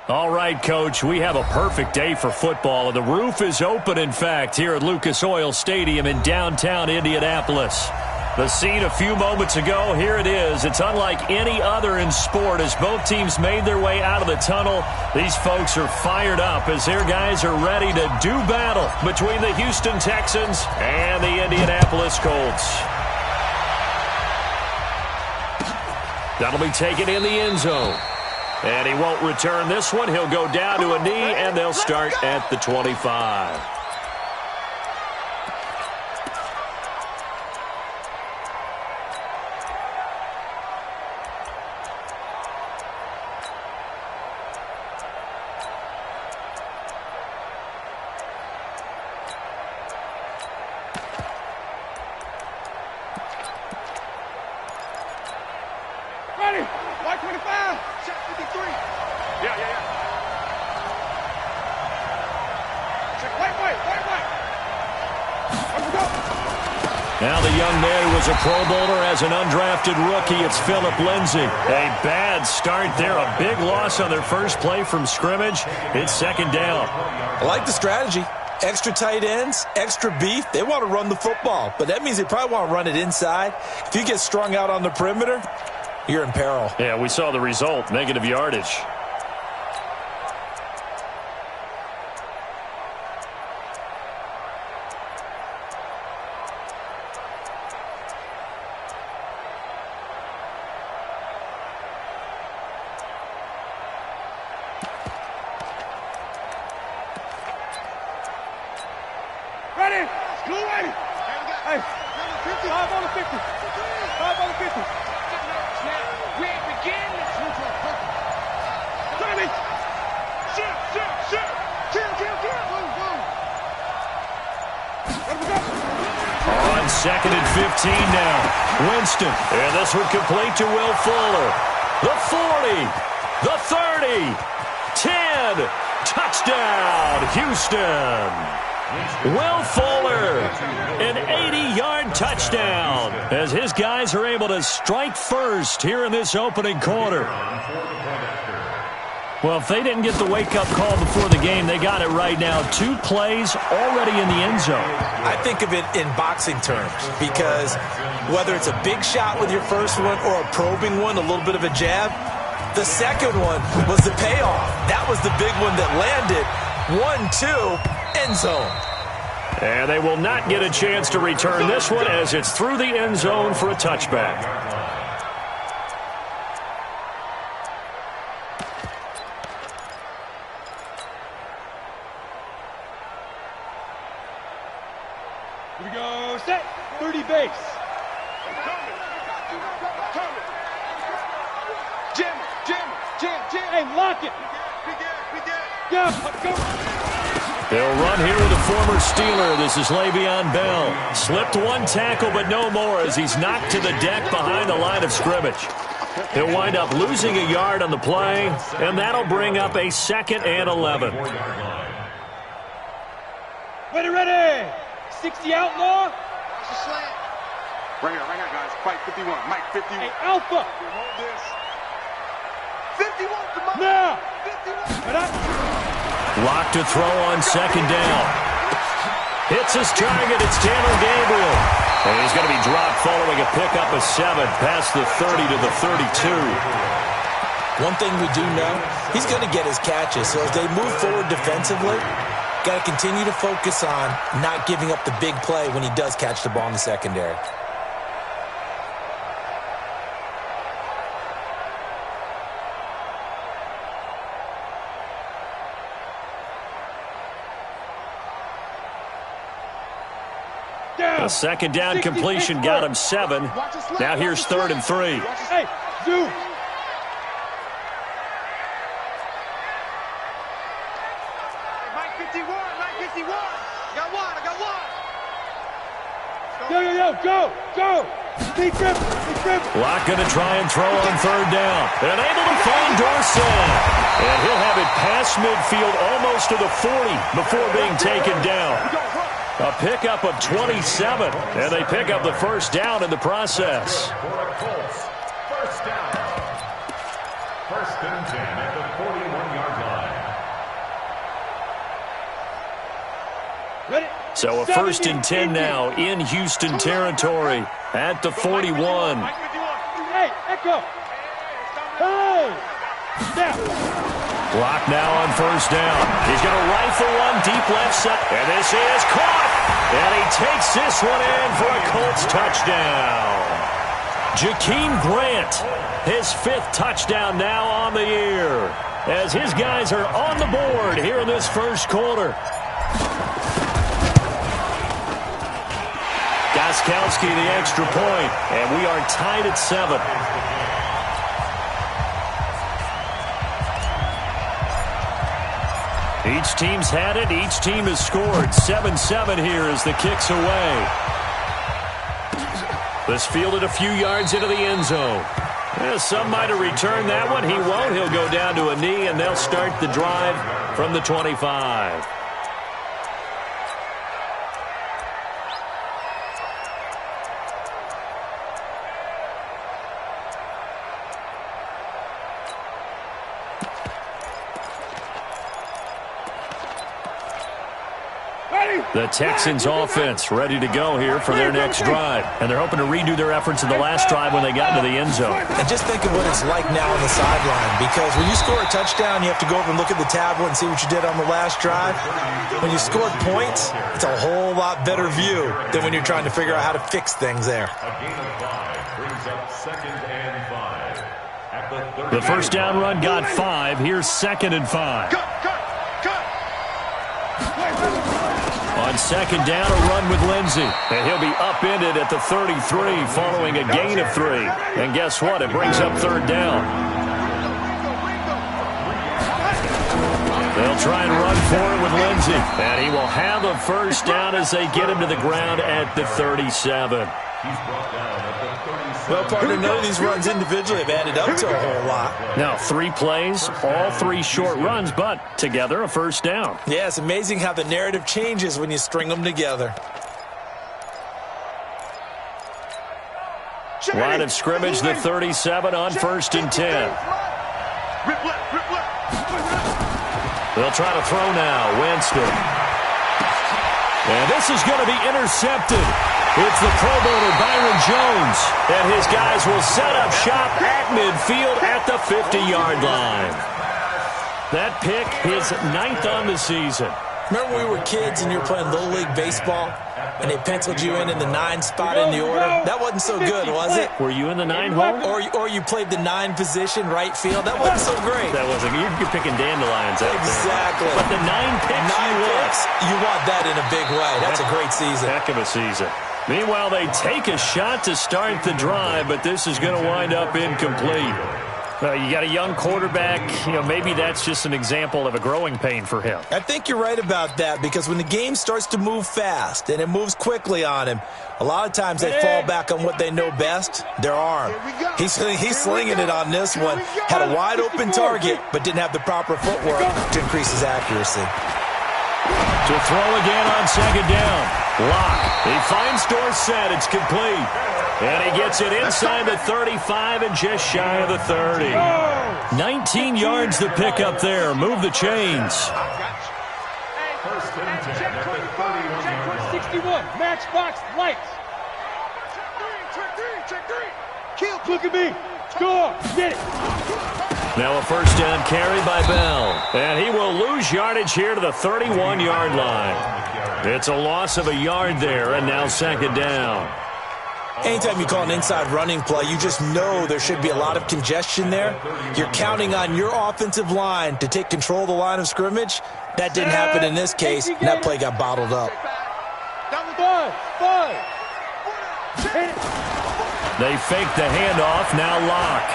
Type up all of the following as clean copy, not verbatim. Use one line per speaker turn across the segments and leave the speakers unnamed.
All right, Coach, we have a perfect day for football, and the roof is open, in fact, here at Lucas Oil Stadium in downtown Indianapolis. The scene a few moments ago, here it is. It's unlike any other in sport as both teams made their way out of the tunnel. These folks are fired up as their guys are ready to do battle between the Houston Texans and the Indianapolis Colts. That'll be taken in the end zone. And he won't return this one. He'll go down to a knee, and they'll start at the 25.
Ready? White 25. Check 53. Yeah. Check white. Let's go.
Now the young man who was a Pro Bowler as an undrafted rookie, it's Phillip Lindsay. A bad start there, a big loss on their first play from scrimmage. It's second down.
I like the strategy. Extra tight ends, extra beef. They want to run the football, but that means they probably want to run it inside. If you get strung out on the perimeter, you're in peril.
Yeah, we saw the result, negative yardage.
Ready? School ready. Hey, 5 on the 50. 5 on the 50. We ain't begin this. Tommy! Shoot! Kill! Boom! Let me go.
On second and 15 now. Winston. And this one complete to Will Fuller. The 40. The 30. 10. Touchdown, Houston. Will Fuller, an 80-yard touchdown, as his guys are able to strike first here in this opening quarter. Well, if they didn't get the wake-up call before the game, they got it right now. 2 plays already in the end zone.
I think of it in boxing terms because whether it's a big shot with your first one or a probing one, a little bit of a jab, the second one was the payoff. That was the big one that landed. 1-2, end zone.
And they will not get a chance to return this one as it's through the end zone for a touchback.
Here we go. Set. 30 base. Jam. Hey, lock it. Go.
They'll run here with a former Steeler. This is Le'Veon Bell. Slipped one tackle, but no more as he's knocked to the deck behind the line of scrimmage. He'll wind up losing a yard on the play, and that'll bring up a 2nd and 11.
Ready. 60 outlaw.
It's a slant. Right here, guys. Fight 51. Mike 51.
Hey, Alpha.
Hold this. 51. Come on.
Now.
51.
Locked to throw on second down. Hits his target. It's Taylor Gabriel. And he's going to be dropped following a pickup of 7 past the 30 to the 32.
One thing we do know, he's going to get his catches. So as they move forward defensively, got to continue to focus on not giving up the big play when he does catch the ball in the secondary.
A second down completion got him 7. Now here's 3rd and 3.
Hey, zoom.
Mike 51. I got one.
Yo, go. Big trip.
Locke going to try and throw on 3rd down. And able to find Dorsett. And he'll have it past midfield almost to the 40 before being taken down. A pickup of 27, and they pick up the first down in the process.
First and 10 at the 41-yard line.
Ready?
So a first and 10 now in Houston territory at the 41.
Hey, echo. Hey! Now.
Block now on first down. He's going to rifle one deep left side. And this is caught. And he takes this one in for a Colts touchdown. Jakeem Grant, his 5th touchdown now on the year, as his guys are on the board here in this first quarter. Gostkowski the extra point, and we are tied at 7. Each team's had it. Each team has scored. 7-7 here as the kick's away. This fielded a few yards into the end zone. Some might have returned that one. He won't. He'll go down to a knee, and they'll start the drive from the 25. The Texans offense ready to go here for their next drive. And they're hoping to redo their efforts in the last drive when they got into the end zone.
And just think of what it's like now on the sideline, because when you score a touchdown, you have to go over and look at the tablet and see what you did on the last drive. When you score points, it's a whole lot better view than when you're trying to figure out how to fix things there.
A gain of 5 brings up 2nd and 5. At the
The first down run got 5. Here's 2nd and 5. On second down, a run with Lindsey. And he'll be upended at the 33 following a gain of 3. And guess what? It brings up 3rd down. They'll try and run for it with Lindsey. And he will have a first down as they get him to the ground at the 37.
Well, partner, none of these runs individually have added up to a whole lot.
Now, 3 plays, all 3 short runs, but together a first down.
Yeah, it's amazing how the narrative changes when you string them together.
Line of scrimmage, the 37 on first and 10. They'll try to throw now. Winston. And this is going to be intercepted. It's the Pro Bowler Byron Jones, and his guys will set up shop at midfield at the 50-yard line. That pick, his 9th on the season.
Remember when we were kids and you were playing Little League Baseball, and they penciled you in the 9 spot in the order? That wasn't so good, was it?
Were you in the 9 hole?
Or you played the 9 position, right field? That wasn't so great.
That wasn't. You're picking dandelions out
exactly.
There. But the 9 picks,
you want that in a big way. That's a great season.
Heck of a season. Meanwhile, they take a shot to start the drive, but this is going to wind up incomplete. You got a young quarterback. Maybe that's just an example of a growing pain for him.
I think you're right about that, because when the game starts to move fast and it moves quickly on him, a lot of times they fall back on what they know best, their arm. He's slinging it on this one. Had a wide open target, but didn't have the proper footwork to increase his accuracy.
To throw again on second down. Lock. He finds Dorsett. It's complete. And he gets it inside the 35 and just shy of the 30. 19 yards the pick up there. Move the chains.
First and 10 at the 31-yard line.
61. Matchbox lights. Check 3. Kill. Look at me. Score. Get it.
Now a first down carry by Bell. And he will lose yardage here to the 31-yard line. It's a loss of a yard there, and now second down.
Anytime you call an inside running play, you just know there should be a lot of congestion there. You're counting on your offensive line to take control of the line of scrimmage. That didn't happen in this case, and that play got bottled up.
They fake the handoff. Now Lock.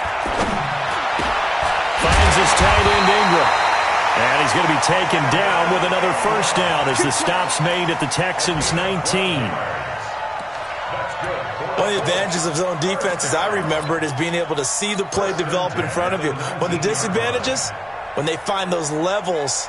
Finds his tight end Ingram. And he's going to be taken down with another first down as the stop's made at the Texans' 19.
One of the advantages of zone defense, as I remember it, is being able to see the play develop in front of you. One of the disadvantages, when they find those levels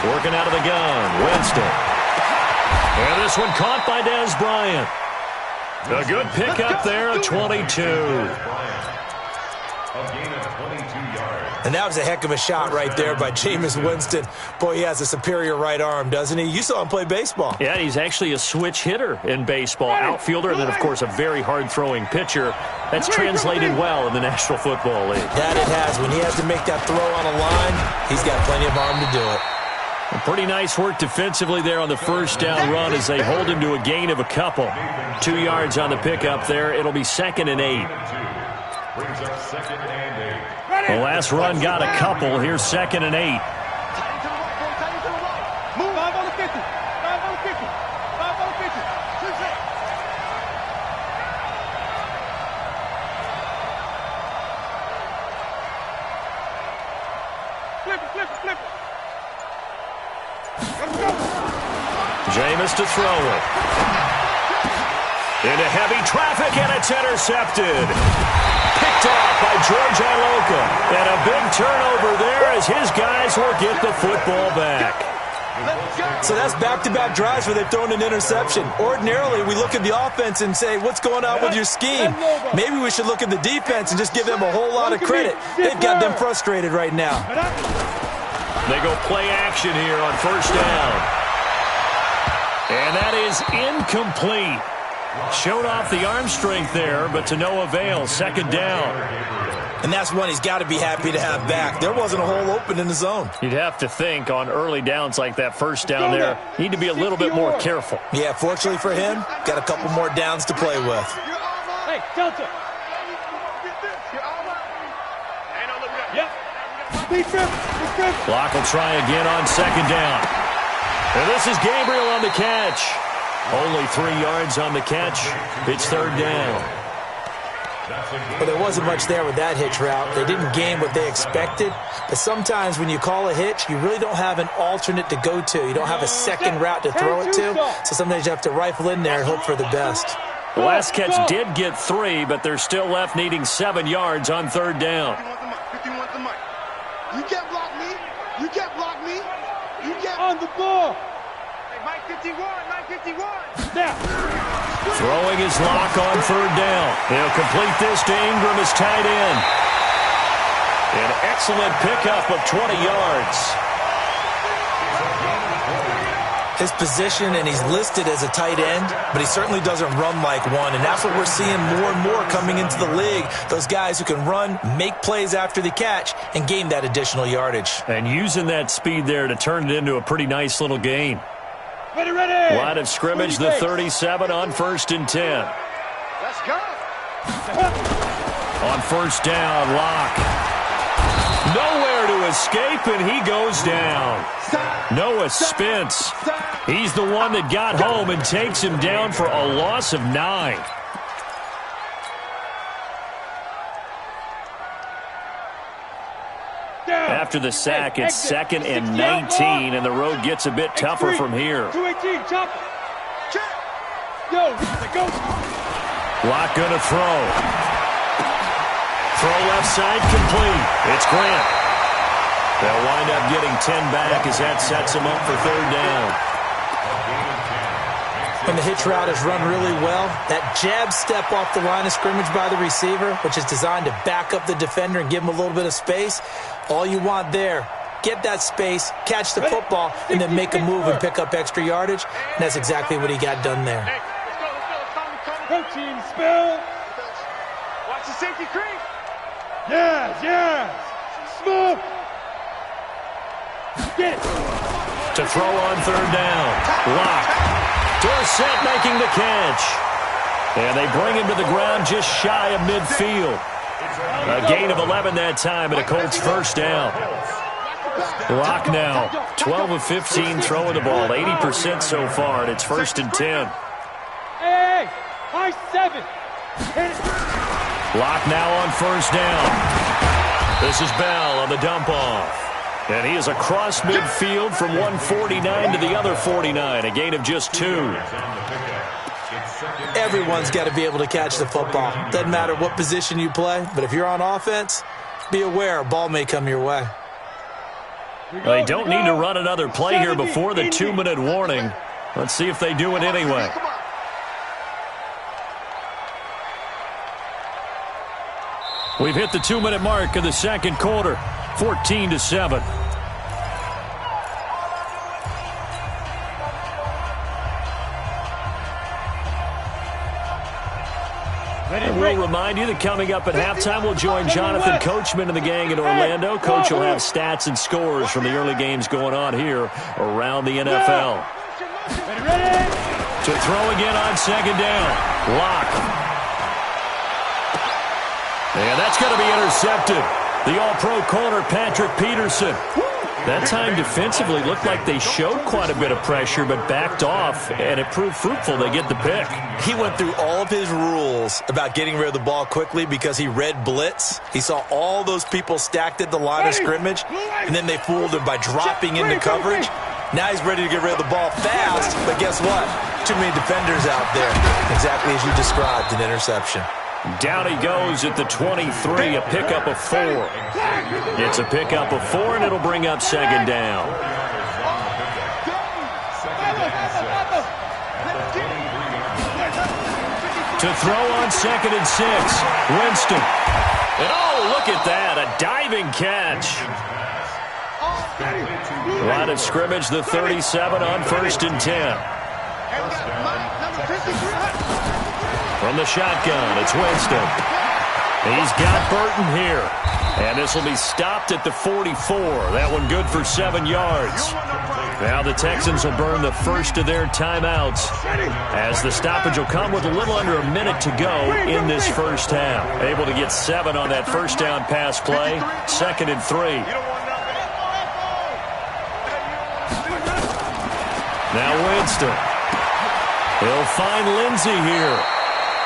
Working out of the gun, Winston. And this one caught by Dez Bryant. A good pickup there, a 22.
And that was a heck of a shot right there by Jameis Winston. Boy, he has a superior right arm, doesn't he? You saw him play baseball.
Yeah, he's actually a switch hitter in baseball. Outfielder, and then, of course, a very hard-throwing pitcher. That's translated well in the National Football League.
That it has. When he has to make that throw on a line, he's got plenty of arm to do it.
Pretty nice work defensively there on the first down run as they hold him to a gain of a couple. 2 yards on the pickup there. It'll be 2nd and 8.
Brings up 2nd and 8.
The last run got a couple. Here's 2nd and 8.
Move. 5 on the 50. 5 on the 50. 5 on the 50. Flip it. Let's go.
Jameis to throw it. Into heavy traffic, and it's intercepted. Picked off by George Iloka. And a big turnover there as his guys will get the football back.
So that's back-to-back drives where they've thrown an interception. Ordinarily, we look at the offense and say, what's going on with your scheme? Maybe we should look at the defense and just give them a whole lot of credit. They've got them frustrated right now.
They go play action here on first down. And that is incomplete. Showed off the arm strength there, but to no avail. 2nd down.
And that's one he's got to be happy to have back. There wasn't a hole open in the zone.
You'd have to think on early downs like that first down there, need to be a little bit more careful.
Yeah, fortunately for him, got a couple more downs to play with.
Hey, Delta. Yep.
Clock will try again on 2nd down. And this is Gabriel on the catch. Only 3 yards on the catch. It's 3rd down.
Well, there wasn't much there with that hitch route. They didn't gain what they expected. But sometimes when you call a hitch, you really don't have an alternate to go to. You don't have a second route to throw it to. So sometimes you have to rifle in there and hope for the best.
The last catch did get 3, but they're still left needing 7 yards on 3rd down.
You can't block me. You can't block me. You can't on the ball. Hey, Mike 51. Now.
Throwing his lock on 3rd down. He'll complete this to Ingram as tight end. An excellent pickup of 20 yards.
His position, and he's listed as a tight end, but he certainly doesn't run like one, and that's what we're seeing more and more coming into the league. Those guys who can run, make plays after the catch, and gain that additional yardage.
And using that speed there to turn it into a pretty nice little gain.
Ready.
Line of scrimmage, the 37 on 1st and 10.
Let's go.
On 1st down, Locke. Nowhere to escape, and he goes down. Noah Spence. He's the one that got home and takes him down for a loss of 9. After the sack, it's 2nd and 19, and the road gets a bit tougher from here.
218, chop. Yo, go.
Locke gonna throw. Throw left side complete. It's Grant. They'll wind up getting 10 back as that sets them up for 3rd down.
When the hitch route is run really well, that jab step off the line of scrimmage by the receiver, which is designed to back up the defender and give him a little bit of space, all you want there, get that space, catch the football, and then make a move and pick up extra yardage, and that's exactly what he got done there.
Protein spill. Watch the safety creep. Yeah. Smoke. Get it.
To throw on 3rd down. Locke. Dorsett making the catch. And they bring him to the ground just shy of midfield. A gain of 11 that time, and a Colts 1st down. Locke now, 12 of 15 throwing the ball, 80% so far, and it's 1st and 10.
Hey, high 7.
Locke now on 1st down. This is Bell on the dump off. And he is across midfield from 149 to the other 49, a gain of just 2.
Everyone's got to be able to catch the football. Doesn't matter what position you play, but if you're on offense, be aware a ball may come your way.
They don't need to run another play here before the 2-minute warning. Let's see if they do it anyway. We've hit the 2-minute mark of the second quarter, 14-7. And we'll remind you that coming up at halftime, we'll join Jonathan Coachman and the gang in Orlando. Coach will have stats and scores from the early games going on here around the NFL. To throw again on second down. Lock. And that's going to be intercepted. The all-pro corner, Patrick Peterson. That time defensively looked like they showed quite a bit of pressure but backed off, and it proved fruitful. They get the pick.
He went through all of his rules about getting rid of the ball quickly because he read blitz. He saw all those people stacked at the line of scrimmage, and then they fooled him by dropping into coverage. Now he's ready to get rid of the ball fast, but guess what? Too many defenders out there. Exactly as you described, an interception.
Down he goes at the 23, a pickup of 4. It's a pickup of 4, and it'll bring up second down. To throw on 2nd and 6, Winston. And oh, look at that, a diving catch. Line of scrimmage, the 37 on 1st and 10. From the shotgun, it's Winston. He's got Burton here. And this will be stopped at the 44. That one good for 7 yards. Now the Texans will burn the first of their timeouts as the stoppage will come with a little under a minute to go in this first half. Able to get 7 on that first down pass play. 2nd and 3. Now Winston. He'll find Lindsey here.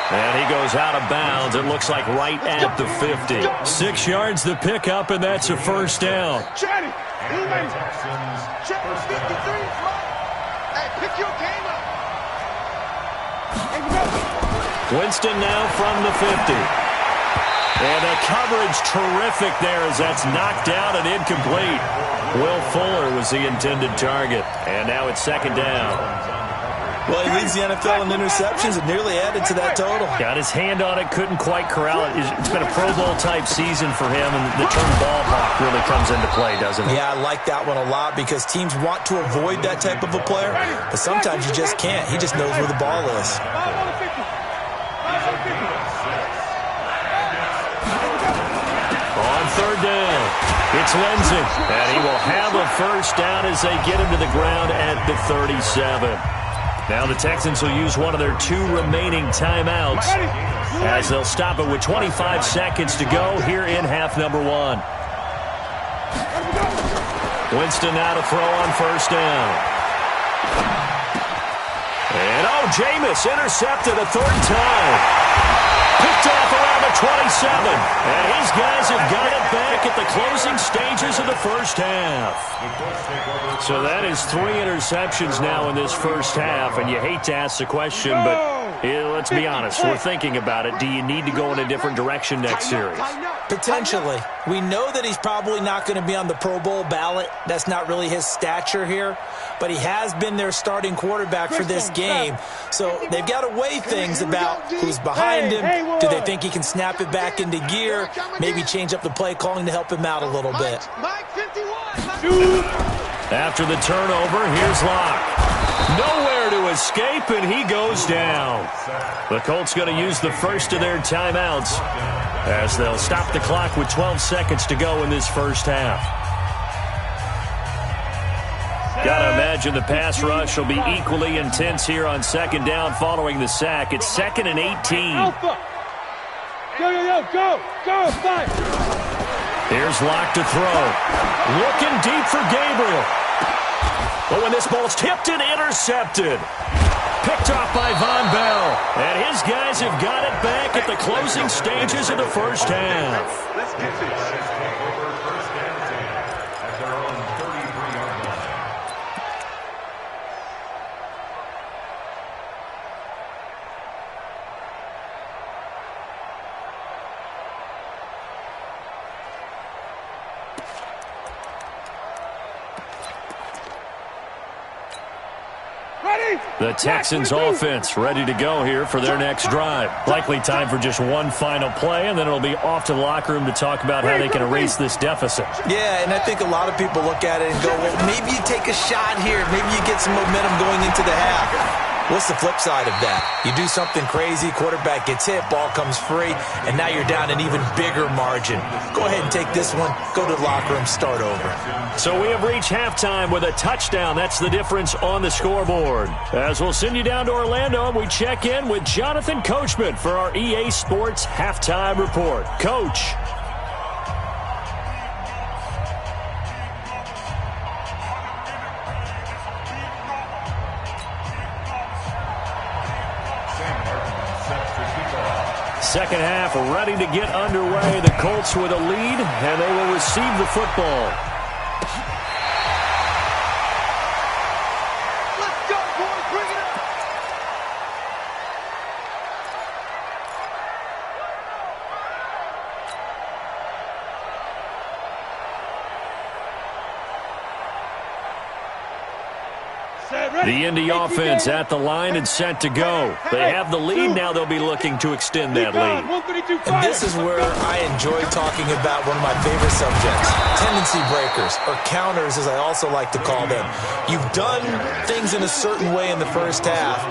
And he goes out of bounds. It looks like right at the 50. 6 yards the pickup, and that's a first down. Winston now from the 50. And the coverage terrific there as that's knocked out and incomplete. Will Fuller was the intended target. And now it's second down.
Well, he leads the NFL in interceptions and nearly added to that total.
Got his hand on it, couldn't quite corral it. It's been a Pro Bowl-type season for him, and the term ball hawk really comes into play, doesn't it?
Yeah, I like that one a lot because teams want to avoid that type of a player, but sometimes you just can't. He just knows where the ball is.
On third down, it's Lindsey, and he will have a first down as they get him to the ground at the 37. Now the Texans will use one of their 2 remaining timeouts as they'll stop it with 25 seconds to go here in half number 1. Winston now to throw on first down. And oh, Jameis intercepted a 3rd time. Picked off around the 27. And his guys have got it back at the closing stages of the first half. So that is 3 interceptions now in this first half. And you hate to ask the question, but let's be honest. We're thinking about it. Do you need to go in a different direction next series?
Potentially. We know that he's probably not going to be on the Pro Bowl ballot. That's not really his stature here. But he has been their starting quarterback for this game. So they've got to weigh things about who's behind him. Do they think he can snap it back into gear? Maybe change up the play calling to help him out a little bit.
After the turnover, here's Locke. Nowhere to escape, and he goes down. The Colts going to use the first of their timeouts as they'll stop the clock with 12 seconds to go in this first half. Got to imagine the pass rush will be equally intense here on second down following the sack. It's 2nd and 18.
Go, fight.
Here's Locke to throw. Looking deep for Gabriel. But when this ball's tipped and intercepted. Picked off by Von Bell. And his guys have got it back at the closing stages of the first half.
Let's get this.
The Texans offense ready to go here for their next drive. Likely time for just one final play, and then it'll be off to the locker room to talk about how they can erase this deficit.
Yeah, and I think a lot of people look at it and go, well, maybe you take a shot here. Maybe you get some momentum going into the half. What's the flip side of that? You do something crazy, quarterback gets hit, ball comes free, and now you're down an even bigger margin. Go ahead and take this one, go to the locker room, start over.
So we have reached halftime with a touchdown. That's the difference on the scoreboard. As we'll send you down to Orlando, we check in with Jonathan Coachman for our EA Sports Halftime Report. Coach. Second half ready to get underway. The Colts with a lead, and they will receive the football.
Let's go, boys. Bring it up.
The Indy offense at the line and set to go. They have the lead. Now they'll be looking to extend that lead.
And this is where I enjoy talking about one of my favorite subjects, tendency breakers, or counters as I also like to call them. You've done things in a certain way in the first half,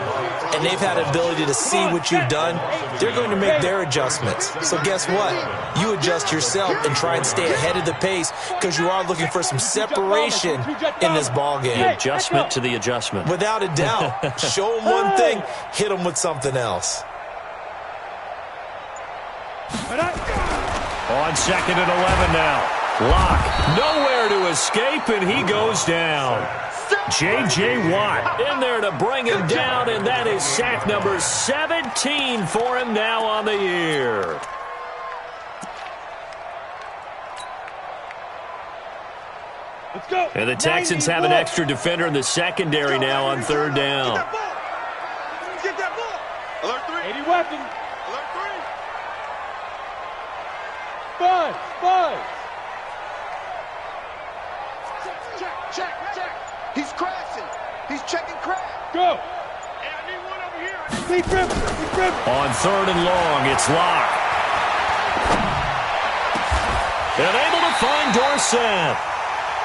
and they've had an ability to see what you've done. They're going to make their adjustments. So guess what? You adjust yourself and try and stay ahead of the pace because you are looking for some separation in this ballgame.
The adjustment to the adjustment.
Without a doubt. Show them one thing, hit them with something else.
On second and 11 now. Lock. Nowhere to escape, and he goes down. J.J. Watt in there to bring him down, and that is sack number 17 for him now on the year.
Let's go.
And the Texans have an extra defender in the secondary now on third down.
Get that ball. Alert 3.
80 weapon.
Alert 3.
Buzz.
Check. He's crashing. He's checking crash.
Go.
Hey, I need one over here.
Keep him.
On third and long, it's Lock. And able to find Dorsett.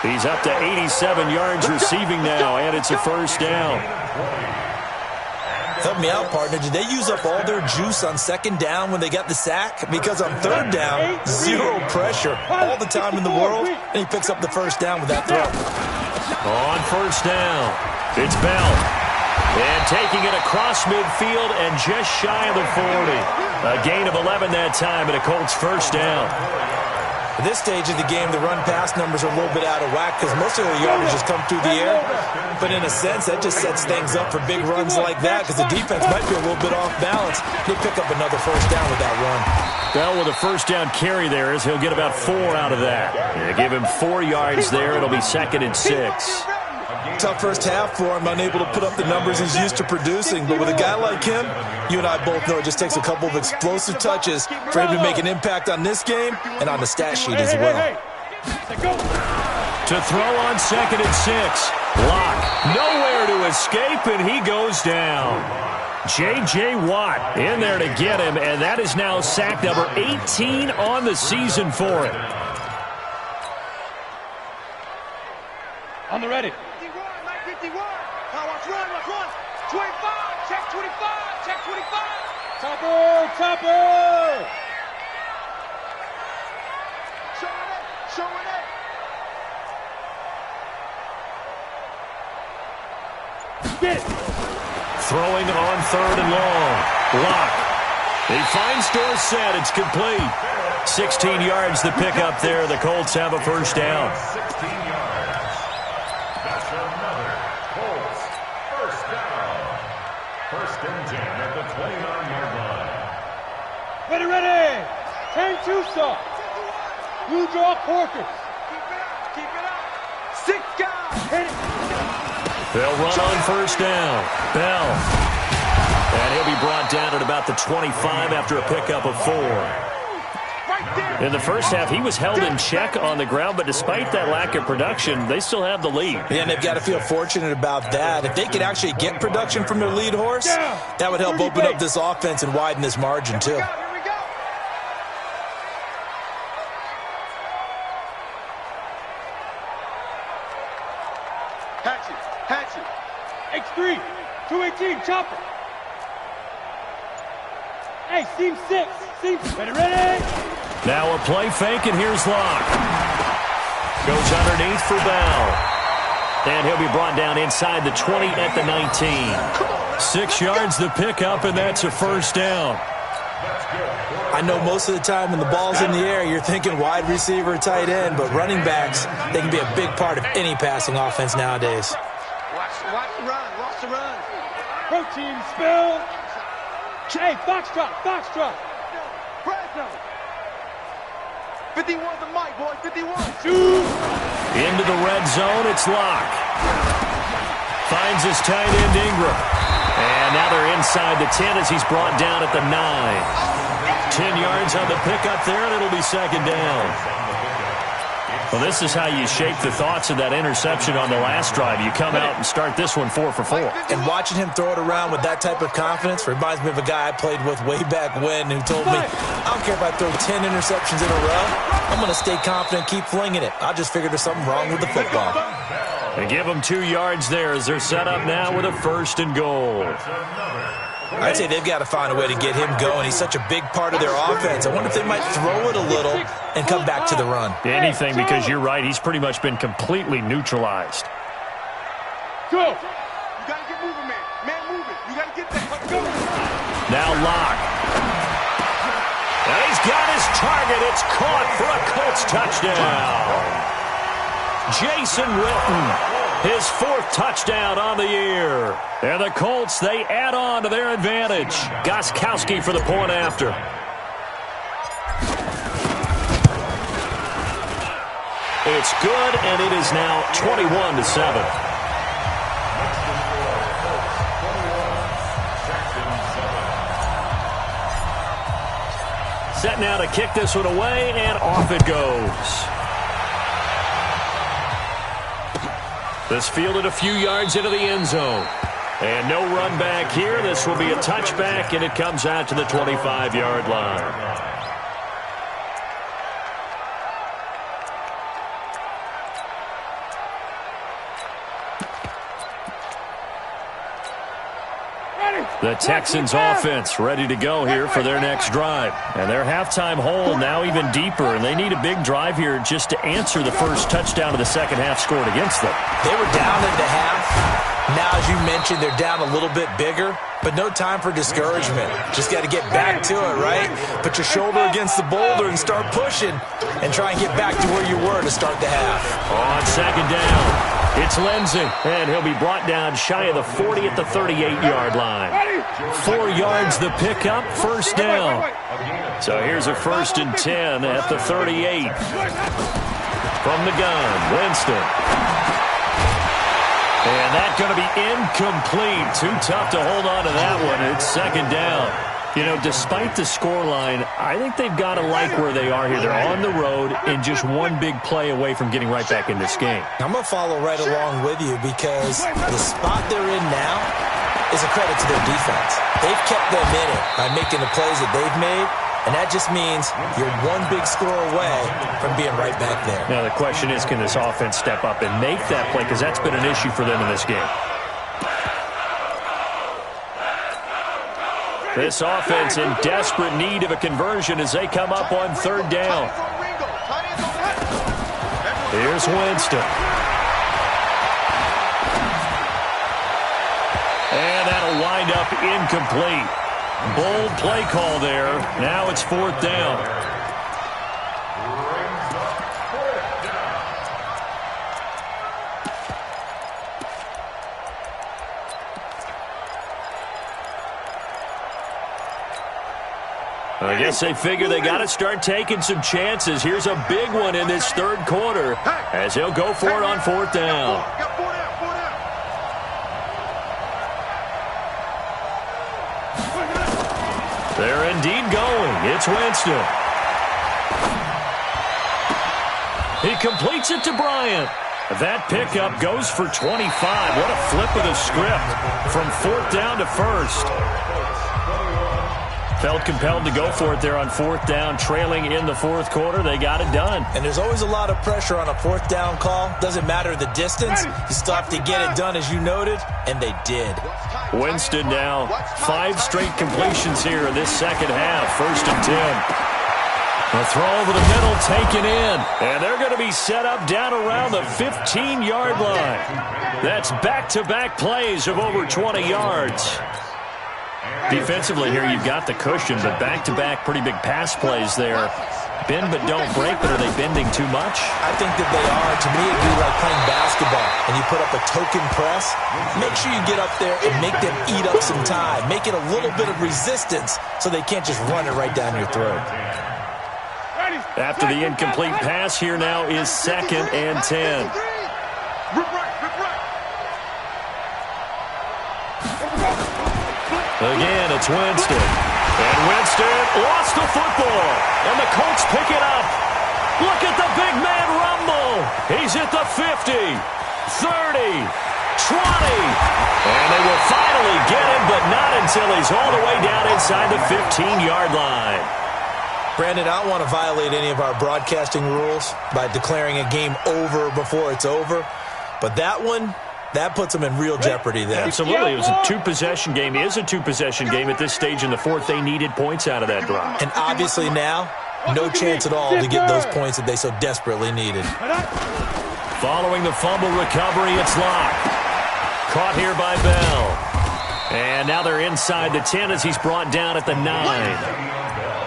He's up to 87 yards receiving now, and it's a first down.
Help me out, partner. Did they use up all their juice on second down when they got the sack? Because on third down, zero pressure all the time in the world, and he picks up the first down with that throw.
On first down, it's Bell. And taking it across midfield and just shy of the 40. A gain of 11 that time, and a Colts first down.
At this stage of the game, the run-pass numbers are a little bit out of whack because most of their yardage has come through the air. But in a sense, that just sets things up for big runs like that because the defense might be a little bit off balance. They pick up another first down with that run.
Bell with a first down carry there as he'll get about 4 out of that. They give him 4 yards there. It'll be second and 6.
Tough first half for him, unable to put up the numbers he's used to producing. But with a guy like him, you and I both know it just takes a couple of explosive touches for him to make an impact on this game and on the stat sheet as well.
To throw on second and 6. Lock. Nowhere to escape, and he goes down. J.J. Watt in there to get him, and that is now sack number 18 on the season for him.
On the ready.
51. Now watch run. 25. Check 25. Check 25.
Topper.
Showing it.
Get it.
Throwing on third and long. Lock. He finds Dorsett. It's complete. 16 yards to pick up there. The Colts have a first down.
16 yards. That's another Colts first down. First and 10 at the 29-yard line.
Ready. 10-2 stop. Blue draw quarters.
Keep it up. 6 guys.
Hit it.
They'll run on first down. Bell. And he'll be brought down at about the 25 after a pickup of 4. In the first half, he was held in check on the ground, but despite that lack of production, they still have the lead.
Yeah, and they've got to feel fortunate about that. If they could actually get production from their lead horse, that would help open up this offense and widen this margin, too.
Hatchet. X3, 218, chopper. Hey, seam 6. Ready?
Now a play fake, and here's Locke. Goes underneath for Bell. And he'll be brought down inside the 20 at the 19. 6 yards the pickup, and that's a first down.
I know most of the time when the ball's in the air, you're thinking wide receiver, tight end, but running backs, they can be a big part of any passing offense nowadays.
Watch the run.
Protein spill. Hey, Foxtrot.
Fresno. 51 the mic, boy. 51.
Into the red zone, it's Locke. Finds his tight end Ingram. And now they're inside the 10 as he's brought down at the 9. 10 yards on the pickup there, and it'll be second down. Well, this is how you shape the thoughts of that interception on the last drive. You come out and start this one 4 for 4.
And watching him throw it around with that type of confidence reminds me of a guy I played with way back when who told me, I don't care if I throw 10 interceptions in a row. I'm going to stay confident, keep flinging it. I just figured there's something wrong with the football.
They give him 2 yards there as they're set up now with a first and goal.
I'd say they've got to find a way to get him going. He's such a big part of their offense. I wonder if they might throw it a little and come back to the run.
Anything, because you're right. He's pretty much been completely neutralized.
Go.
You got to get moving, man. Man, move it. You got to get that. Let's go.
Now Locke. And he's got his target. It's caught for a Colts touchdown. Jason Witten. His 4th touchdown on the year. And the Colts, they add on to their advantage. Gostkowski for the point after. It's good, and it is now 21-7. Set now to kick this one away, and off it goes. This fielded a few yards into the end zone. And no run back here. This will be a touchback, and it comes out to the 25-yard line. The Texans offense ready to go here for their next drive. And their halftime hole now even deeper, and they need a big drive here just to answer the first touchdown of the second half scored against them.
They were down in the half. Now, as you mentioned, they're down a little bit bigger, but no time for discouragement. Just got to get back to it, right? Put your shoulder against the boulder and start pushing and try and get back to where you were to start the half.
On second down, it's Lindsey, and he'll be brought down shy of the 40 at the 38-yard line. 4 yards the pickup, first down. So here's a 1st and 10 at the 38. From the gun, Winston. And that's going to be incomplete. Too tough to hold on to that one. It's second down. You know, despite the scoreline, I think they've got to like where they are here. They're on the road and just one big play away from getting right back in this game.
I'm going to follow right along with you because the spot they're in now is a credit to their defense. They've kept them in it by making the plays that they've made, and that just means you're one big score away from being right back there.
Now the question is, can this offense step up and make that play? Because that's been an issue for them in this game. This offense in desperate need of a conversion as they come up on third down. Here's Winston. And that'll wind up incomplete. Bold play call there. Now it's 4th down. I guess they figure they got to start taking some chances. Here's a big one in this third quarter as he'll go for it on 4th down. They're indeed going. It's Winston. He completes it to Bryant. That pickup goes for 25. What a flip of the script from 4th down to 1st. Felt compelled to go for it there on 4th down, trailing in the 4th quarter. They got it done.
And there's always a lot of pressure on a 4th down call. Doesn't matter the distance. You still have to get it done, as you noted, and they did.
Winston now 5 straight completions here in this second half. 1st and 10. A throw over the middle taken in. And they're going to be set up down around the 15-yard line. That's back-to-back plays of over 20 yards. Defensively here, you've got the cushion, but back-to-back pretty big pass plays there. Bend but don't break, but are they bending too much?
I think that they are. To me, it'd be like playing basketball, and you put up a token press. Make sure you get up there and make them eat up some time. Make it a little bit of resistance so they can't just run it right down your throat.
After the incomplete pass, here now is 2nd and 10. Again, it's Winston. And Winston lost the football. And the Colts pick it up. Look at the big man rumble. He's at the 50, 30, 20. And they will finally get him, but not until he's all the way down inside the 15-yard line.
Brandon, I don't want to violate any of our broadcasting rules by declaring a game over before it's over. But that one, that puts them in real jeopardy there.
Absolutely. It was a 2-possession game. It is a 2-possession game at this stage in the 4th. They needed points out of that drive.
And obviously now, no chance at all to get those points that they so desperately needed.
Following the fumble recovery, it's Locke. Caught here by Bell. And now they're inside the 10 as he's brought down at the 9.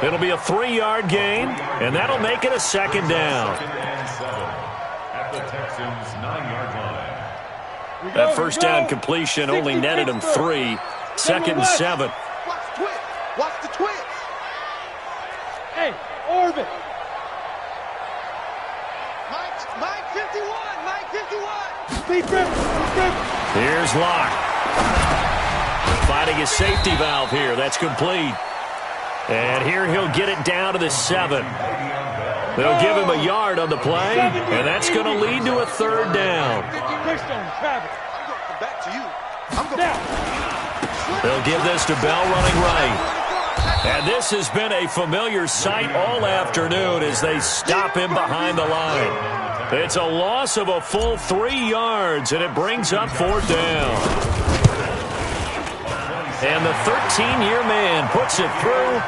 It'll be a 3-yard gain, and that'll make it a 2nd down.
At the Texans' 9-yard line.
That 1st down completion only netted him 3. 2nd and 7.
Watch the twist. Watch the twist.
Hey, orbit.
Mike 51. Mike 51.
Deep grip.
Here's Locke. Finding his safety valve here. That's complete. And here he'll get it down to the 7. They'll give him a yard on the play, and that's going to lead to a 3rd down. They'll give this to Bell running right. And this has been a familiar sight all afternoon as they stop him behind the line. It's a loss of a full 3 yards, and it brings up 4th down. And the 13-year man puts it through,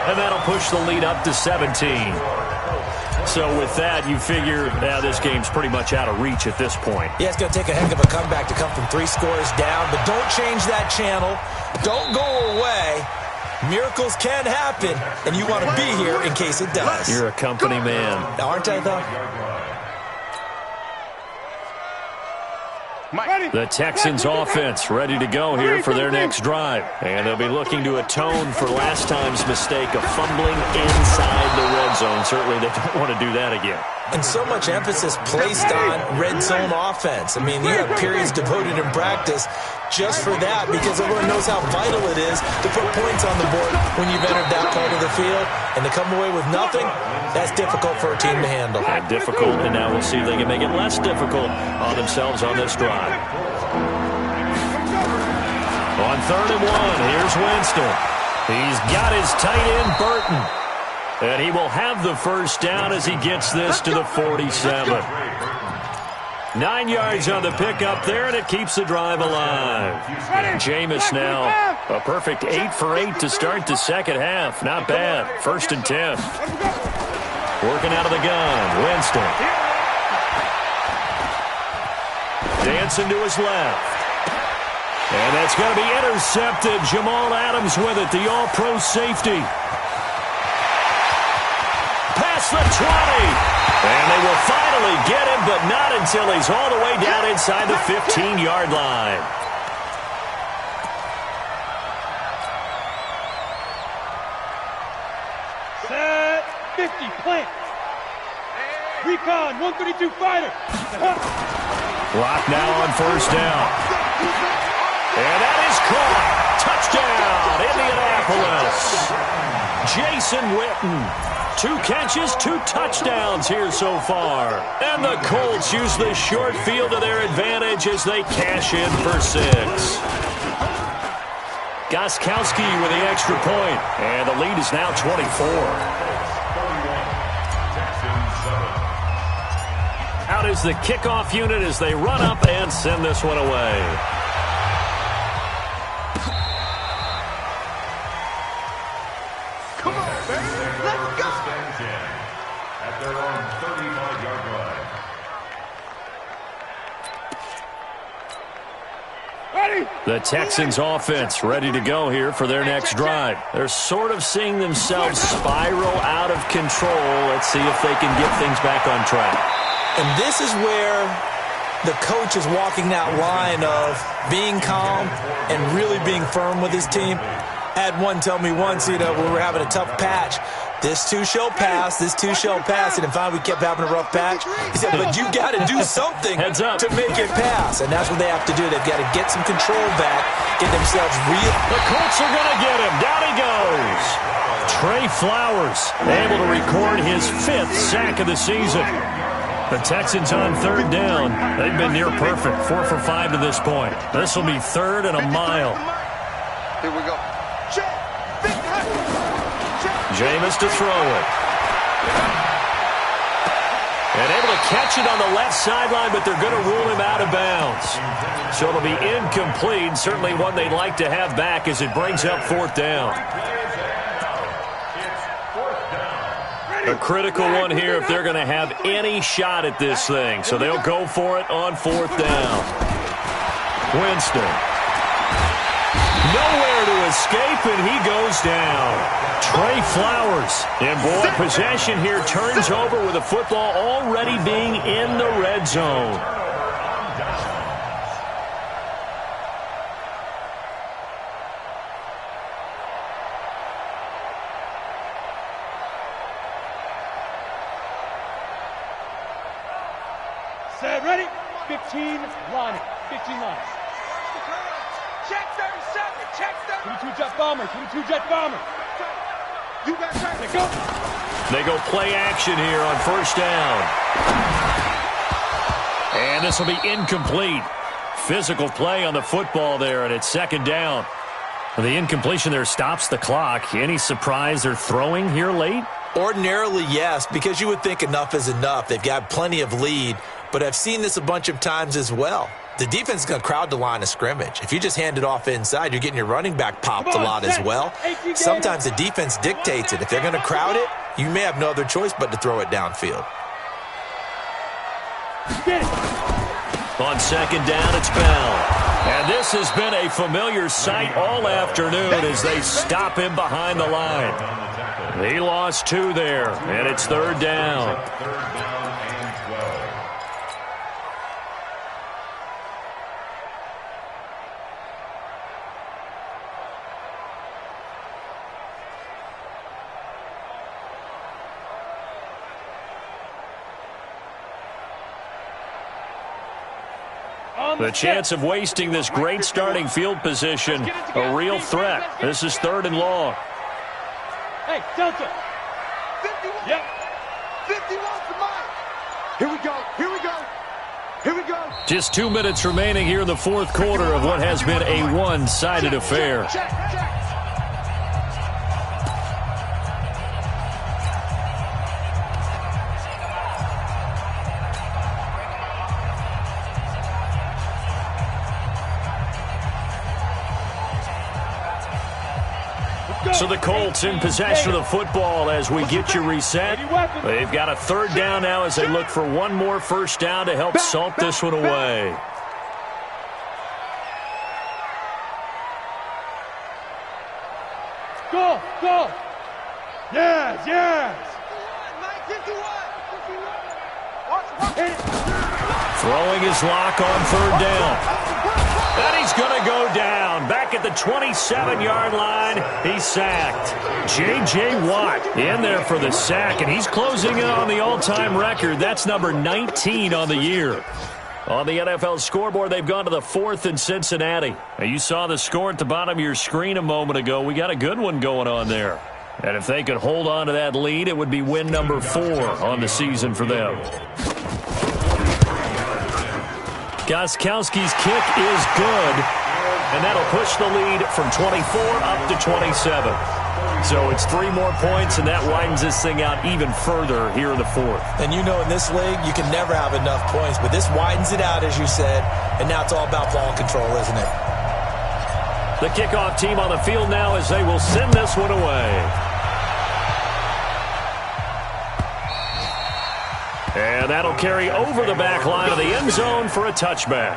and that'll push the lead up to 17. So with that, you figure this game's pretty much out of reach at this point.
Yeah, it's going to take a heck of a comeback to come from 3 scores down, but don't change that channel. Don't go away. Miracles can happen, and you want to be here in case it does.
You're a company man.
Aren't I, though?
The Texans offense ready to go here for their next drive. And they'll be looking to atone for last time's mistake of fumbling inside the red zone. Certainly they don't want to do that again.
And so much emphasis placed on red zone offense. I mean, you have periods devoted in practice just for that because everyone knows how vital it is to put points on the board when you've entered that part of the field. And to come away with nothing, that's difficult for a team to handle.
And difficult, and now we'll see if they can make it less difficult on themselves on this drive. On 3rd and 1, here's Winston. He's got his tight end, Burton. And he will have the 1st down as he gets this to the 47. 9 yards on the pickup there, and it keeps the drive alive. Jameis now a perfect 8 for 8 to start the second half. Not bad. 1st and 10. Working out of the gun. Winston. Dancing to his left. And that's going to be intercepted. Jamal Adams with it, the all-pro safety. Past the 20. And they will finally get him, but not until he's all the way down inside the 15-yard line.
Set 50, plant. Recon, 132 fighter.
Clock now on 1st down. And that is caught. Touchdown, Indianapolis. Jason Witten 2 catches, 2 touchdowns here so far. And the Colts use the short field to their advantage as they cash in for 6. Gostkowski with the extra point, and the lead is now 24. Out is the kickoff unit as they run up and send this one away.
Come on, baby. Let's go.
At their own 35-yard line.
Ready?
The Texans offense ready to go here for their next drive. They're sort of seeing themselves spiral out of control. Let's see if they can get things back on track.
And this is where the coach is walking that line of being calm and really being firm with his team. I had one tell me once, when we were having a tough patch, this too shall pass, this too shall pass. And finally we kept having a rough patch. He said, but you got to do something
Heads up.
to make it pass. And that's what they have to do. They've got to get some control back, get themselves real.
The Colts are going to get him. Down he goes. Trey Flowers able to record his 5th sack of the season. The Texans on 3rd down. They've been near perfect, 4 for 5 to this point. This will be 3rd and a mile.
Here we go. Check.
Jameis to throw it. And able to catch it on the left sideline, but they're going to rule him out of bounds. So it'll be incomplete, certainly one they'd like to have back as it brings up 4th down. A critical one here if they're going to have any shot at this thing. So they'll go for it on 4th down. Winston. Nowhere to escape, and he goes down. Trey Flowers, and boy, possession here turns over with the football already being in the red zone.
Set, ready? 15 line. 15 lines.
Check 37. Check 37.
22 jet bomber. 22 jet bomber.
You got time.
Let's go.
They go play action here on 1st down. And this will be incomplete. Physical play on the football there, and it's 2nd down. The incompletion there stops the clock. Any surprise they're throwing here late?
Ordinarily, yes, because you would think enough is enough. They've got plenty of lead, but I've seen this a bunch of times as well. The defense is going to crowd the line of scrimmage. If you just hand it off inside, you're getting your running back popped a lot as well. Sometimes the defense dictates it. If they're going to crowd it, you may have no other choice but to throw it downfield.
On 2nd down, it's Bell. And this has been a familiar sight all afternoon as they stop him behind the line. He lost 2 there, and it's 3rd down.
3rd down and 12.
The chance of wasting this great starting field position, a real threat. This is 3rd and long.
Hey, Delta.
51.
Yep.
51 for mine. Here we go. Here we go. Here we go.
Just 2 minutes remaining here in the 4th quarter of what has been a one-sided affair.
Check, check.
So the Colts in possession of the football as we get you reset. They've got a 3rd down now as they look for one more 1st down to help salt this one away.
Go, go. Yes, yes.
51.
Throwing his lock on 3rd down. And he's going to go down. Back at the 27-yard line, he's sacked. J.J. Watt in there for the sack, and he's closing in on the all-time record. That's number 19 on the year. On the NFL scoreboard, they've gone to the 4th in Cincinnati. Now, you saw the score at the bottom of your screen a moment ago. We got a good one going on there. And if they could hold on to that lead, it would be win number 4 on the season for them. Gostkowski's kick is good, and that'll push the lead from 24 up to 27. So it's 3 more points, and that widens this thing out even further here in the 4th.
And you know in this league, you can never have enough points, but this widens it out, as you said, and now it's all about ball control, isn't it?
The kickoff team on the field now as they will send this one away. And that'll carry over the back line of the end zone for a touchback.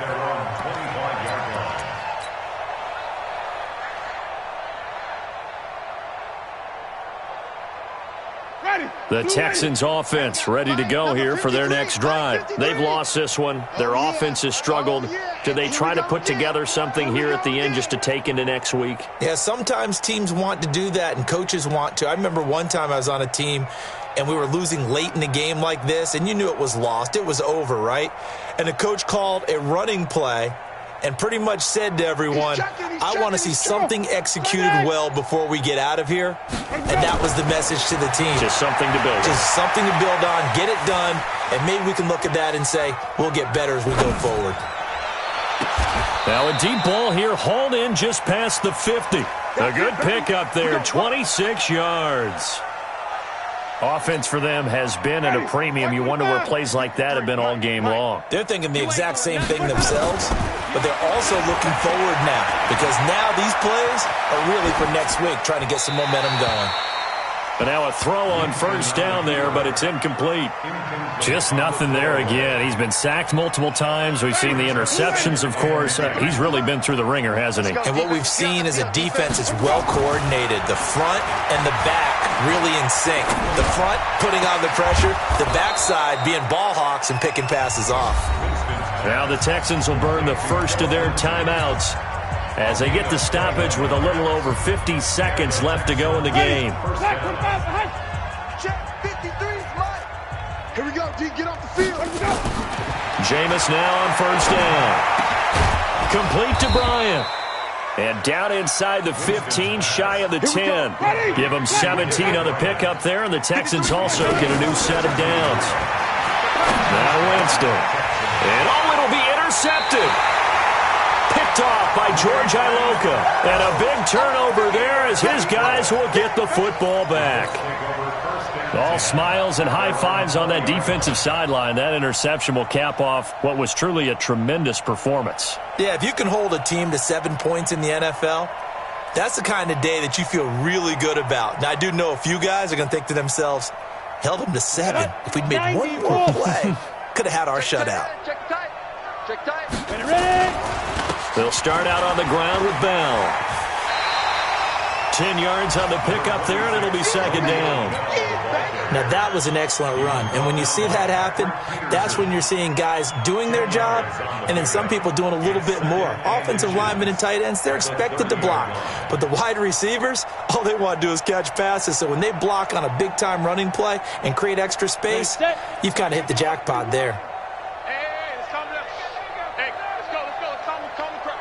The Texans offense ready to go here for their next drive. They've lost this one. Their offense has struggled. Do they try to put together something here at the end just to take into next week?
Yeah, sometimes teams want to do that and coaches want to. I remember one time I was on a team and we were losing late in the game like this, and you knew it was lost. It was over, right? And the coach called a running play and pretty much said to everyone, I want to see something executed well before we get out of here. And that was the message to the team.
Just something to build on.
Just something to build on, get it done, and maybe we can look at that and say, we'll get better as we go forward.
Now a deep ball here, hauled in just past the 50. A good pickup there, 26 yards. Offense for them has been at a premium. You wonder where plays like that have been all game long.
They're thinking the exact same thing themselves, but they're also looking forward now because now these plays are really for next week, trying to get some momentum going.
But now a throw on first down there, but it's incomplete. Just nothing there again. He's been sacked multiple times. We've seen the interceptions, of course. He's really been through the ringer, hasn't he?
And what we've seen is a defense is well coordinated. The front and the back really in sync. The front putting on the pressure, the backside being ball hawks and picking passes off.
Now the Texans will burn the first of their timeouts as they get the stoppage with a little over 50 seconds left to go in the game.
Here we go, D, get off the field. Here we go.
Jameis now on first down. Complete to Bryant. And down inside the 15, shy of the 10. Give them 17 on the pickup there, and the Texans also get a new set of downs. Now Winston. And it'll be intercepted. Picked off by George Iloka. And a big turnover there as his guys will get the football back. All smiles and high fives on that defensive sideline. That interception will cap off what was truly a tremendous performance.
Yeah, if you can hold a team to 7 points in the NFL, that's the kind of day that you feel really good about. Now, I do know a few guys are going to think to themselves, held them to 7. If we'd made one more play, could have had our shutout.
Check tight. Check tight.
They'll start out on the ground with Bell. 10 yards on the pickup there, and it'll be second down.
Now, that was an excellent run. And when you see that happen, that's when you're seeing guys doing their job and then some people doing a little bit more. Offensive linemen and tight ends, they're expected to block. But the wide receivers, all they want to do is catch passes. So when they block on a big-time running play and create extra space, you've kind of hit the jackpot there.
Hey, let's calm down. Hey, let's go. Calm the crowd.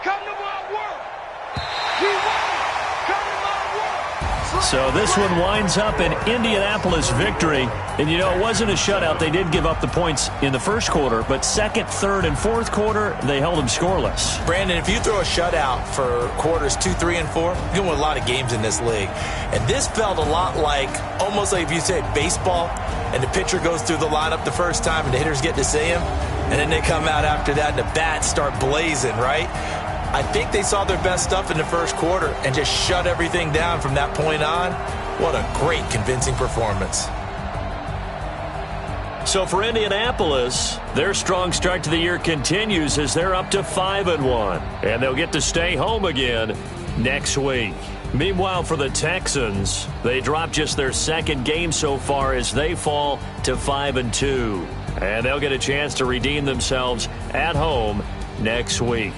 Come to my world. We won. Come to my world.
So this one winds up an Indianapolis victory. And, you know, it wasn't a shutout. They did give up the points in the first quarter, but second, third, and fourth quarter, they held them scoreless.
Brandon, if you throw a shutout for quarters 2, 3, and 4, you're going to win a lot of games in this league. And this felt a lot like, almost like if you say baseball, and the pitcher goes through the lineup the first time and the hitters get to see him, and then they come out after that and the bats start blazing, right? I think they saw their best stuff in the first quarter and just shut everything down from that point on. What a great, convincing performance.
So for Indianapolis, their strong start to the year continues as they're up to 5-1. And they'll get to stay home again next week. Meanwhile, for the Texans, they dropped just their second game so far as they fall to 5-2. And they'll get a chance to redeem themselves at home next week.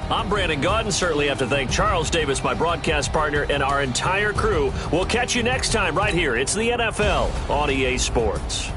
I'm Brandon Gaudin. Certainly have to thank Charles Davis, my broadcast partner, and our entire crew. We'll catch you next time right here. It's the NFL on EA Sports.